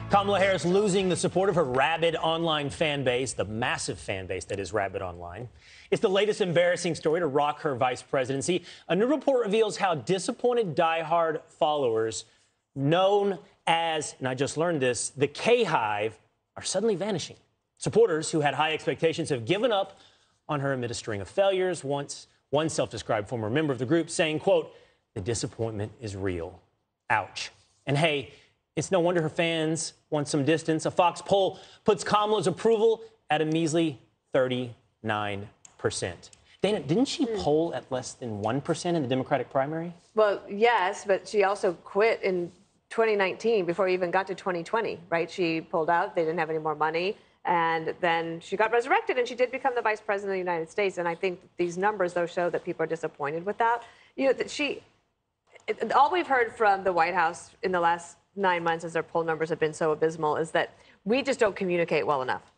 Kamala Harris losing the support of her rabid online fan base, the massive fan base that is rabid online. It's the latest embarrassing story to rock her vice presidency. A new report reveals how disappointed diehard followers, known as, and I just learned this, the K-Hive, are suddenly vanishing. Supporters who had high expectations have given up on her amid a string of failures. Once one self-described former member of the group saying, quote, "The disappointment is real. Ouch." And hey, it's no wonder her fans want some distance. A Fox poll puts Kamala's approval at a measly 39%. Dana, didn't she poll at less than 1% in the Democratic primary? Well, yes, but she also quit in 2019 before we even got to 2020, right? She pulled out. They didn't have any more money. And then she got resurrected, and she did become the vice president of the United States. And I think these numbers, though, show that people are disappointed with that. You know, that all we've heard from the White House in the last 9 months, as their poll numbers have been so abysmal, is that we just don't communicate well enough.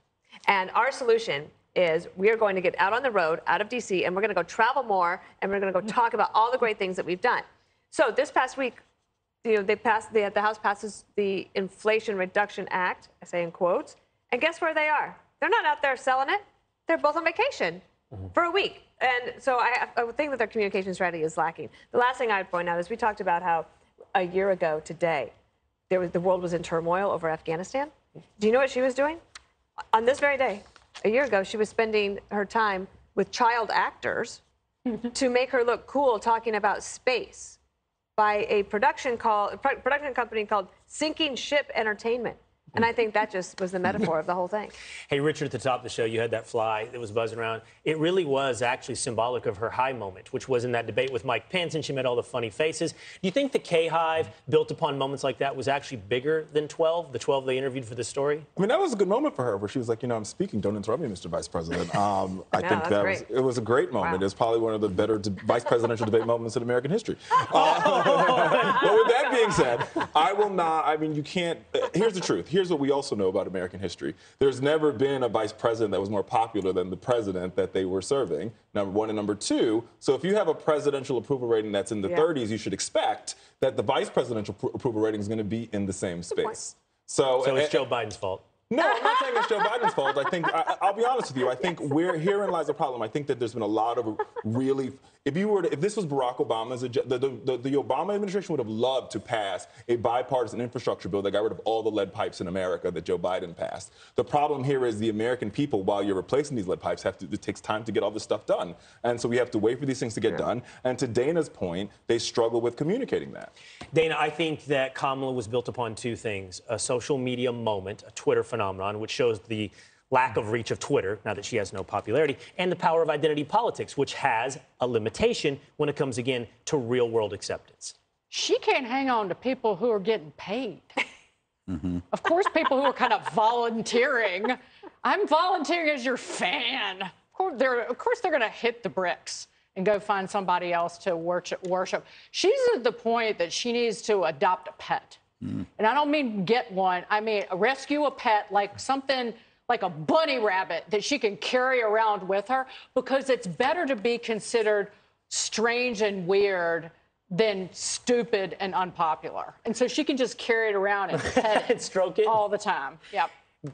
And our solution is we are going to get out on the road, out of D.C., and we're going to go travel more, and we're going to go talk about all the great things that we've done. So this past week, you know, the House passes the Inflation Reduction Act, I say in quotes, and guess where they are? They're not out there selling it. They're both on vacation for a week. And so I think that their communication strategy is lacking. The last thing I'd point out is we talked about how a year ago today, the world was in turmoil over Afghanistan. Do you know what she was doing? On this very day, a year ago, she was spending her time with child actors to make her look cool talking about space by a production company called Sinking Ship Entertainment. And I think that just was the metaphor of the whole thing. Hey, Richard, at the top of the show, you had that fly that was buzzing around. It really was actually symbolic of her high moment, which was in that debate with Mike Pence, and she made all the funny faces. Do you think the K-Hive, built upon moments like that, was actually bigger than 12, the 12 they interviewed for this story? I mean, that was a good moment for her, where she was like, you know, I'm speaking, don't interrupt me, Mr. Vice President. I think it was a great moment. Wow. It was probably one of the better vice presidential debate moments in American history. But with that being said, I will not, I mean, you can't, here's the truth. Here's what we also know about American history. There's never been a vice president that was more popular than the president that they were serving, number one. And number two, so if you have a presidential approval rating that's in the 30s, you should expect that the vice presidential approval rating is going to be in the same space. So it's Joe Biden's fault. No, I'm not saying it's Joe Biden's fault. I think, I'll be honest with you, I think herein lies the problem. I think that there's been a lot of really, if this was Barack Obama's, the Obama administration would have loved to pass a bipartisan infrastructure bill that got rid of all the lead pipes in America that Joe Biden passed. The problem here is the American people, while you're replacing these lead pipes, it takes time to get all this stuff done. And so we have to wait for these things to get done. And to Dana's point, they struggle with communicating that. Dana, I think that Kamala was built upon two things: a social media moment, a Twitter phenomenon, which shows the lack of reach of Twitter, now that she has no popularity, and the power of identity politics, which has a limitation when it comes, again, to real-world acceptance. She can't hang on to people who are getting paid. Of course, people who are kind of volunteering. I'm volunteering as your fan. Of course they're going to hit the bricks and go find somebody else to worship. She's at the point that she needs to adopt a pet. And I don't mean get one. I mean rescue a pet, like something like a bunny rabbit that she can carry around with her, because it's better to be considered strange and weird than stupid and unpopular. And so she can just carry it around and pet it and stroke it all the time. Yep.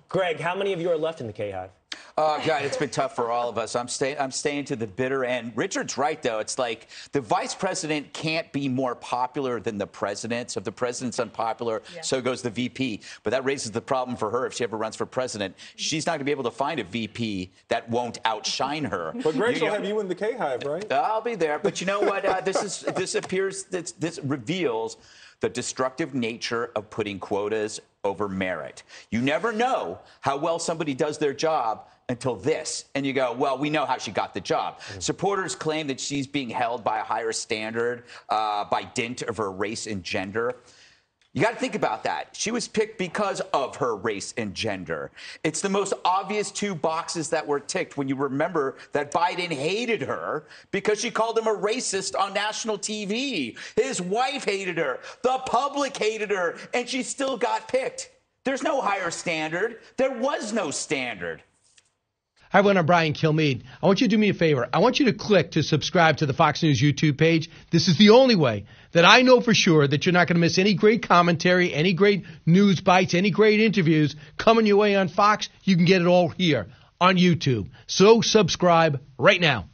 Greg, how many of you are left in the K-Hive? Oh, God, it's been tough for all of us. I'm staying to the bitter end. Richard's right, though. It's like the vice president can't be more popular than the president. So if the president's unpopular, so goes the VP. But that raises the problem for her if she ever runs for president. She's not going to be able to find a VP that won't outshine her. But Greg, she'll have you in the K-Hive, right? I'll be there. But you know what? This reveals the destructive nature of putting quotas over merit. You never know how well somebody does their job until this. And you go, well, we know how she got the job. Supporters claim that she's being held by a higher standard by dint of her race and gender. You got to think about that. She was picked because of her race and gender. It's the most obvious two boxes that were ticked when you remember that Biden hated her because she called him a racist on national TV. His wife hated her. The public hated her. And she still got picked. There's no higher standard. There was no standard. Hi, everyone. I'm Brian Kilmeade. I want you to do me a favor. I want you to click to subscribe to the Fox News YouTube page. This is the only way that I know for sure that you're not going to miss any great commentary, any great news bites, any great interviews coming your way on Fox. You can get it all here on YouTube. So subscribe right now.